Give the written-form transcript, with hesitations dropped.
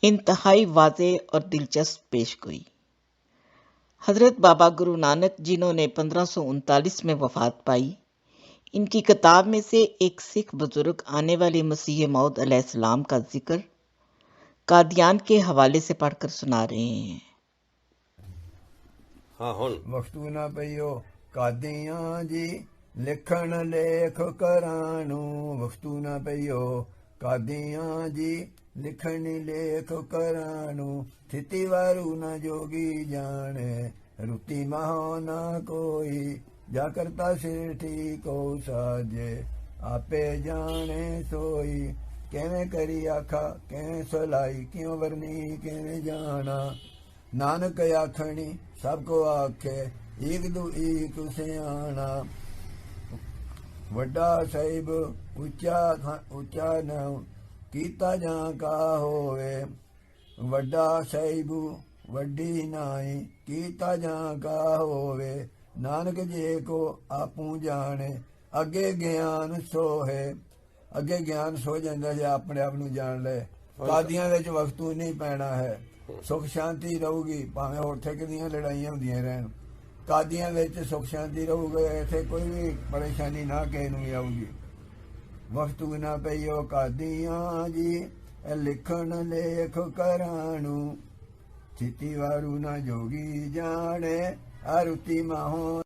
इंतहाई वाज़े और दिलचस्प पेशगोई। हज़रत बाबा गुरु नानक जिन्होंने 1539 में वफ़ात पाई, इनकी किताब में से एक सिख बुजुर्ग आने वाले मसीह मौद अलैहिस्सलाम का जिक्र कादियान के हवाले से पढ़कर सुना रहे हैं। हाँ हुण वस्तु न पइयो कादियां जी लिखण लेख कराणू। वस्तु न पइयो कादियां जी लिखण लेख कराणू। थिति वारू न जोगी जाने रुति महो न कोई। जा करता सिरठी को साजे आपे जाने सोई। केवें करी आखा केवें सलाई क्यों वरनी केवें जाना। नानक आखणी सबको आखे एक दू एक सियाणा। वड्डा साहिब उच्चा न कीता जा का होवे। वड्डा साहिब वड्डी नाई कीता जा का होवे। नानक जे को आपू जाने अगे ज्ञान सोहे। अगे ज्ञान सो जाता है अपने आप ਨੂੰ ਜਾਣ ਲੈ। ਕਾਦੀਆਂ ਵਿੱਚ ਵਸਤੂ ਨਹੀਂ ਪੈਣਾ ਹੈ। ਸੁਖ ਸ਼ਾਂਤੀ ਰਹੂਗੀ ਭਾਵੇਂ ਉੱਥੇ ਕਿੰਨੀਆਂ ਲੜਾਈਆਂ ਹੁੰਦੀਆਂ ਰਹਿਣ। ਕਾਦੀਆਂ ਵਿੱਚ ਸੁਖ ਸ਼ਾਂਤੀ ਰਹੂਗੀ ਇੱਥੇ ਕੋਈ ਵੀ ਪਰੇਸ਼ਾਨੀ ਨਾ ਕਿਸੇ ਨੂੰ ਵੀ ਆਊਗੀ। ਵਸਤੂ ਨਾ ਪਈਓ ਕਾਦੀਆਂ ਜੀ ਲਿਖਣ ਲੇਖ ਕਰਾਣੂ। ਥਿਤੀ ਵਾਰੂ ਨਾ ਜੋਗੀ ਜਾਣੇ ਅਰੁਤੀ ਮਾਹੋ